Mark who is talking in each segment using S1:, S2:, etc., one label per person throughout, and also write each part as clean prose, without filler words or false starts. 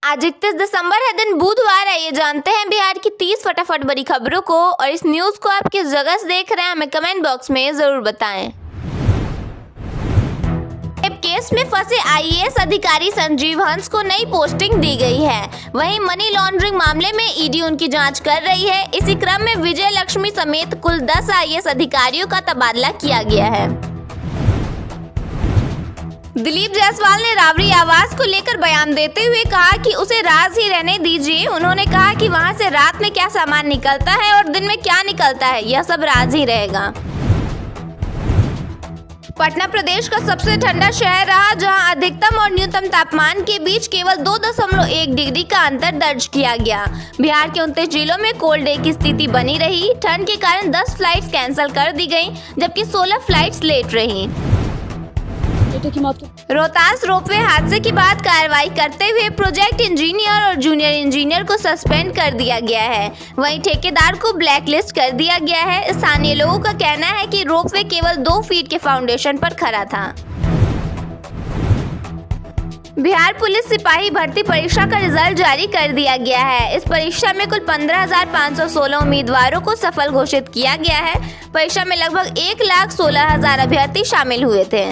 S1: आज 31 दिसंबर है, दिन बुधवार है। ये जानते हैं बिहार की 30 फटाफट बड़ी खबरों को, और इस न्यूज को आप किस जगह से देख रहे हैं हमें कमेंट बॉक्स में जरूर बताएं। केस में फंसे आईएएस अधिकारी संजीव हंस को नई पोस्टिंग दी गई है। वहीं मनी लॉन्ड्रिंग मामले में ईडी उनकी जांच कर रही है। इसी क्रम में विजय लक्ष्मी समेत कुल 10 आईएएस अधिकारियों का तबादला किया गया है। दिलीप जायसवाल ने राबड़ी आवास को लेकर बयान देते हुए कहा कि उसे राज ही रहने दीजिए। उन्होंने कहा कि वहां से रात में क्या सामान निकलता है और दिन में क्या निकलता है, यह सब राज ही रहेगा। पटना प्रदेश का सबसे ठंडा शहर रहा, जहां अधिकतम और न्यूनतम तापमान के बीच केवल 2.1 डिग्री का अंतर दर्ज किया गया। बिहार के 29 जिलों में कोल्ड डे की स्थिति बनी रही। ठंड के कारण 10 फ्लाइट्स कैंसिल कर दी गईं, जबकि 16 फ्लाइट्स लेट रहीं। रोहतास रोपवे हादसे के बाद कार्रवाई करते हुए प्रोजेक्ट इंजीनियर और जूनियर इंजीनियर को सस्पेंड कर दिया गया है। वहीं ठेकेदार को ब्लैकलिस्ट कर दिया गया है। स्थानीय लोगों का कहना है कि रोपवे केवल 2 फीट के फाउंडेशन पर खड़ा था। बिहार पुलिस सिपाही भर्ती परीक्षा का रिजल्ट जारी कर दिया गया है। इस परीक्षा में कुल 15,516 उम्मीदवारों को सफल घोषित किया गया है। परीक्षा में लगभग 1,16,000 अभ्यर्थी शामिल हुए थे।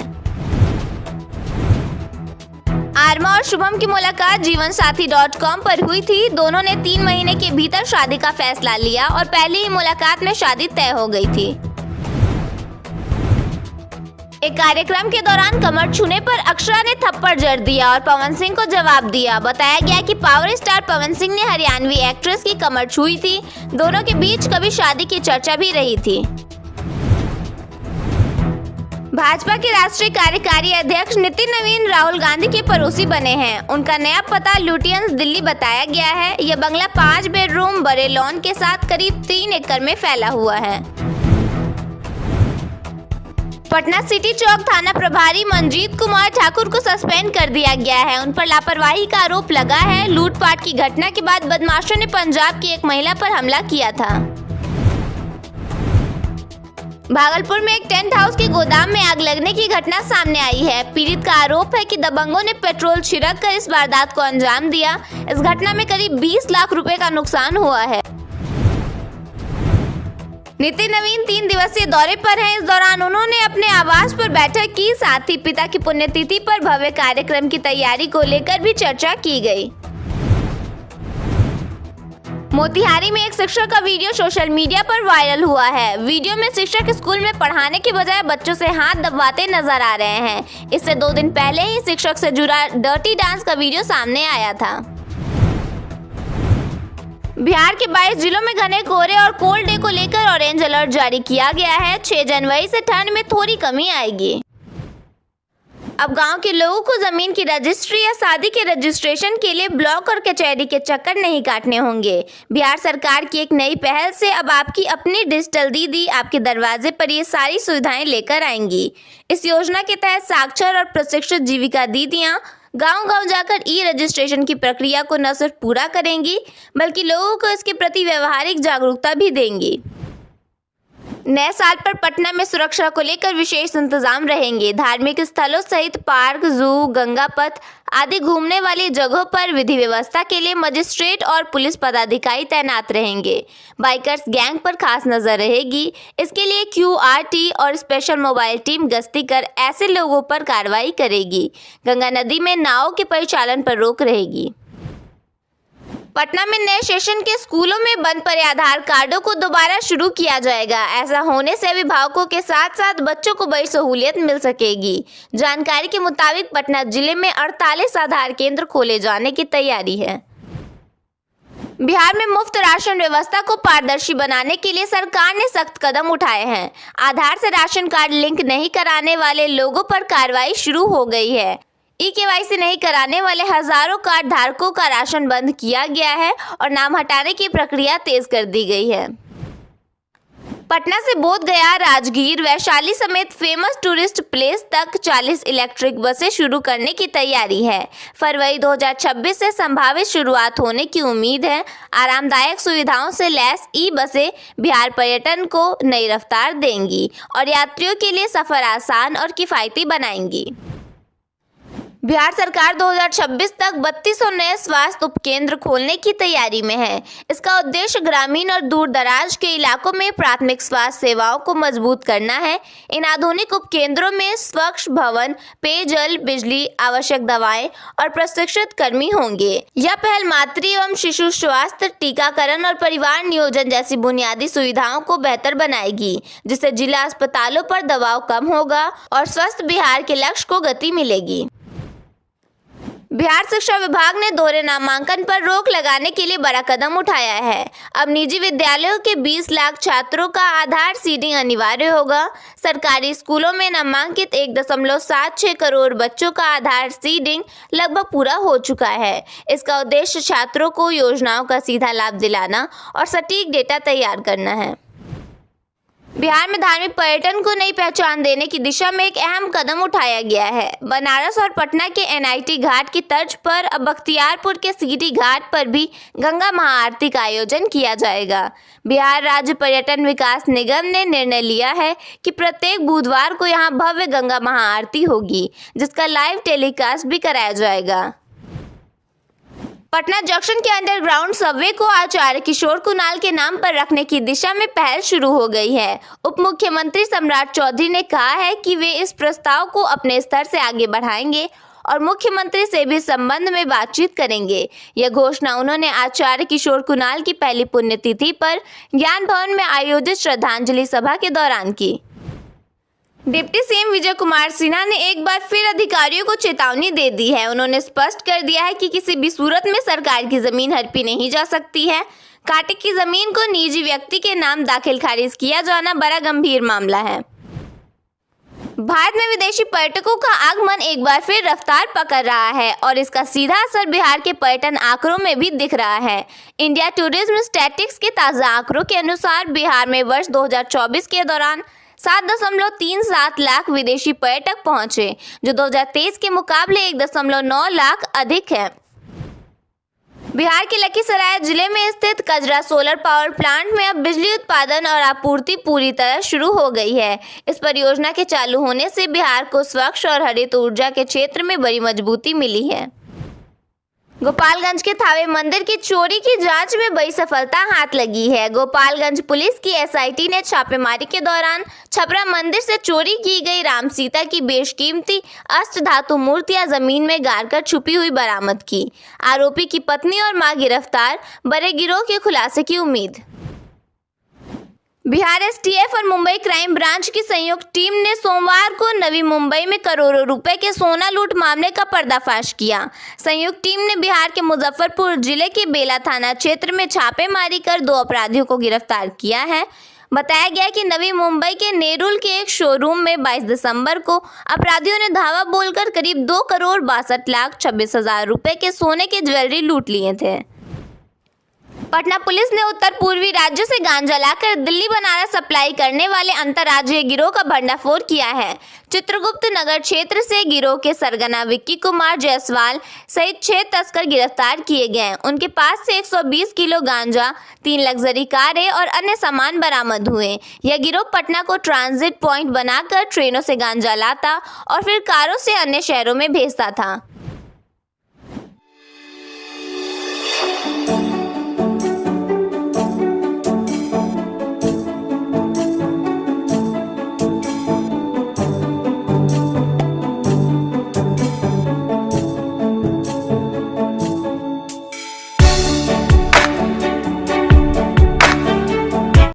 S1: आर्मा और शुभम की मुलाकात जीवनसाथी.com पर हुई थी। दोनों ने 3 महीने के भीतर शादी का फैसला लिया और पहली ही मुलाकात में शादी तय हो गई थी। एक कार्यक्रम के दौरान कमर छूने पर अक्षरा ने थप्पड़ जड़ दिया और पवन सिंह को जवाब दिया। बताया गया कि पावर स्टार पवन सिंह ने हरियाणवी एक्ट्रेस की कमर छुई थी। दोनों के बीच कभी शादी की चर्चा भी रही थी। भाजपा के राष्ट्रीय कार्यकारी अध्यक्ष नितिन नवीन राहुल गांधी के पड़ोसी बने हैं। उनका नया पता लुटियंस दिल्ली बताया गया है। यह बंगला 5 बेडरूम बड़े लॉन के साथ करीब 3 एकड़ में फैला हुआ है। पटना सिटी चौक थाना प्रभारी मनजीत कुमार ठाकुर को सस्पेंड कर दिया गया है। उन पर लापरवाही का आरोप लगा है। लूटपाट की घटना के बाद बदमाशों ने पंजाब की एक महिला पर हमला किया था। भागलपुर में एक टेंट हाउस के गोदाम में आग लगने की घटना सामने आई है। पीड़ित का आरोप है कि दबंगों ने पेट्रोल छिड़क कर इस वारदात को अंजाम दिया। इस घटना में करीब 20 लाख रुपए का नुकसान हुआ है। नितिन नवीन 3 दिवसीय दौरे पर हैं। इस दौरान उन्होंने अपने आवास पर बैठक की। साथ ही पिता की पुण्यतिथि पर भव्य कार्यक्रम की तैयारी को लेकर भी चर्चा की गई। मोतिहारी में एक शिक्षक का वीडियो सोशल मीडिया पर वायरल हुआ है। वीडियो में शिक्षक स्कूल में पढ़ाने के बजाय बच्चों से हाथ दबाते नजर आ रहे हैं। इससे 2 दिन पहले ही शिक्षक से जुड़ा डर्टी डांस का वीडियो सामने आया था। बिहार के 22 जिलों में घने कोहरे और कोल्ड डे को लेकर ऑरेंज अलर्ट जारी किया गया है। 6 जनवरी से ठंड में थोड़ी कमी आएगी। अब गांव के लोगों को जमीन की रजिस्ट्री या शादी के रजिस्ट्रेशन के लिए ब्लॉक और कचहरी के चक्कर नहीं काटने होंगे। बिहार सरकार की एक नई पहल से अब आपकी अपनी डिजिटल दीदी आपके दरवाजे पर ये सारी सुविधाएं लेकर आएंगी। इस योजना के तहत साक्षर और प्रशिक्षित जीविका दीदियां गांव-गांव जाकर ई रजिस्ट्रेशन की प्रक्रिया को न सिर्फ पूरा करेंगी, बल्कि लोगों को इसके प्रति व्यवहारिक जागरूकता भी देंगी। नए साल पर पटना में सुरक्षा को लेकर विशेष इंतजाम रहेंगे। धार्मिक स्थलों सहित पार्क, जू, गंगा पथ आदि घूमने वाली जगहों पर विधि व्यवस्था के लिए मजिस्ट्रेट और पुलिस पदाधिकारी तैनात रहेंगे। बाइकर्स गैंग पर खास नजर रहेगी। इसके लिए QRT और स्पेशल मोबाइल टीम गश्ती कर ऐसे लोगों पर कार्रवाई करेगी। गंगा नदी में नावों के परिचालन पर रोक रहेगी। पटना में नए सेशन के स्कूलों में बंद पड़े आधार कार्डों को दोबारा शुरू किया जाएगा। ऐसा होने से अभिभावकों के साथ साथ बच्चों को बड़ी सहूलियत मिल सकेगी। जानकारी के मुताबिक पटना जिले में 48 आधार केंद्र खोले जाने की तैयारी है। बिहार में मुफ्त राशन व्यवस्था को पारदर्शी बनाने के लिए सरकार ने सख्त कदम उठाए हैं। आधार से राशन कार्ड लिंक नहीं कराने वाले लोगों पर कार्रवाई शुरू हो गई है। KYC नहीं कराने वाले हजारों कार्ड धारकों का राशन बंद किया गया है और नाम हटाने की प्रक्रिया तेज कर दी गई है। पटना से बोधगया, राजगीर, वैशाली समेत फेमस टूरिस्ट प्लेस तक 40 इलेक्ट्रिक बसें शुरू करने की तैयारी है। फरवरी 2026 से संभावित शुरुआत होने की उम्मीद है। आरामदायक सुविधाओं से लैस बसें बिहार पर्यटन को नई रफ्तार देंगी और यात्रियों के लिए सफर आसान और किफायती बनाएंगी। बिहार सरकार 2026 तक 3200 नए स्वास्थ्य उपकेंद्र खोलने की तैयारी में है। इसका उद्देश्य ग्रामीण और दूर दराज के इलाकों में प्राथमिक स्वास्थ्य सेवाओं को मजबूत करना है। इन आधुनिक उपकेंद्रों में स्वच्छ भवन, पेयजल, बिजली, आवश्यक दवाएं और प्रशिक्षित कर्मी होंगे। यह पहल मातृ एवं शिशु स्वास्थ्य, टीकाकरण और परिवार नियोजन जैसी बुनियादी सुविधाओं को बेहतर बनाएगी, जिससे जिला अस्पतालों पर दबाव कम होगा और स्वस्थ बिहार के लक्ष्य को गति मिलेगी। बिहार शिक्षा विभाग ने दोहरे नामांकन पर रोक लगाने के लिए बड़ा कदम उठाया है। अब निजी विद्यालयों के 20 लाख छात्रों का आधार सीडिंग अनिवार्य होगा। सरकारी स्कूलों में नामांकित 1.76 करोड़ बच्चों का आधार सीडिंग लगभग पूरा हो चुका है। इसका उद्देश्य छात्रों को योजनाओं का सीधा लाभ दिलाना और सटीक डेटा तैयार करना है। बिहार में धार्मिक पर्यटन को नई पहचान देने की दिशा में एक अहम कदम उठाया गया है। बनारस और पटना के NIT घाट की तर्ज पर अब बख्तियारपुर के सीडी घाट पर भी गंगा महाआरती का आयोजन किया जाएगा। बिहार राज्य पर्यटन विकास निगम ने निर्णय लिया है कि प्रत्येक बुधवार को यहां भव्य गंगा महाआरती होगी, जिसका लाइव टेलीकास्ट भी कराया जाएगा। पटना जंक्शन के अंडरग्राउंड सबवे को आचार्य किशोर कुणाल के नाम पर रखने की दिशा में पहल शुरू हो गई है। उप मुख्यमंत्री सम्राट चौधरी ने कहा है कि वे इस प्रस्ताव को अपने स्तर से आगे बढ़ाएंगे और मुख्यमंत्री से भी संबंध में बातचीत करेंगे। यह घोषणा उन्होंने आचार्य किशोर कुणाल की पहली पुण्यतिथि पर ज्ञान भवन में आयोजित श्रद्धांजलि सभा के दौरान की। डिप्टी सीएम विजय कुमार सिन्हा ने एक बार फिर अधिकारियों को चेतावनी दे दी है। उन्होंने स्पष्ट कर दिया है कि किसी भी सूरत में सरकार की जमीन हड़पी नहीं जा सकती है। कांटे की जमीन को निजी व्यक्ति के नाम दाखिल खारिज किया जाना बड़ा गंभीर मामला है। भारत में विदेशी पर्यटकों का आगमन एक बार फिर रफ्तार पकड़ रहा है और इसका सीधा असर बिहार के पर्यटन आंकड़ों में भी दिख रहा है। इंडिया टूरिज्म स्टैटिस्टिक्स के ताज़ा आंकड़ों के अनुसार बिहार में वर्ष 2024 के दौरान 7.37 लाख विदेशी पर्यटक पहुंचे, जो 2023 के मुकाबले 1.9 लाख अधिक है। बिहार के लखीसराय जिले में स्थित कजरा सोलर पावर प्लांट में अब बिजली उत्पादन और आपूर्ति पूरी तरह शुरू हो गई है। इस परियोजना के चालू होने से बिहार को स्वच्छ और हरित ऊर्जा के क्षेत्र में बड़ी मजबूती मिली है। गोपालगंज के थावे मंदिर की चोरी की जांच में बड़ी सफलता हाथ लगी है। गोपालगंज पुलिस की SIT ने छापेमारी के दौरान छपरा मंदिर से चोरी की गई राम सीता की बेशकीमती अष्ट धातु मूर्तियां जमीन में गाड़कर छुपी हुई बरामद की। आरोपी की पत्नी और मां गिरफ्तार, बड़े गिरोह के खुलासे की उम्मीद। बिहार STF और मुंबई क्राइम ब्रांच की संयुक्त टीम ने सोमवार को नवी मुंबई में करोड़ों रुपए के सोना लूट मामले का पर्दाफाश किया। संयुक्त टीम ने बिहार के मुजफ्फरपुर जिले के बेला थाना क्षेत्र में छापेमारी कर 2 अपराधियों को गिरफ्तार किया है। बताया गया कि नवी मुंबई के नेरुल के एक शोरूम में 22 दिसंबर को अपराधियों ने धावा बोलकर करीब 2,62,26,000 रुपए के सोने के ज्वेलरी लूट लिए थे। पटना पुलिस ने उत्तर पूर्वी राज्यों से गांजा लाकर दिल्ली बनारस सप्लाई करने वाले अंतर्राज्यीय गिरोह का भंडाफोड़ किया है। चित्रगुप्त नगर क्षेत्र से गिरोह के सरगना विक्की कुमार जायसवाल सहित 6 तस्कर गिरफ्तार किए गए। उनके पास से 120 किलो गांजा, 3 लग्जरी कारें और अन्य सामान बरामद हुए। यह गिरोह पटना को ट्रांजिट पॉइंट बनाकर ट्रेनों से गांजा लाता और फिर कारों से अन्य शहरों में भेजता था।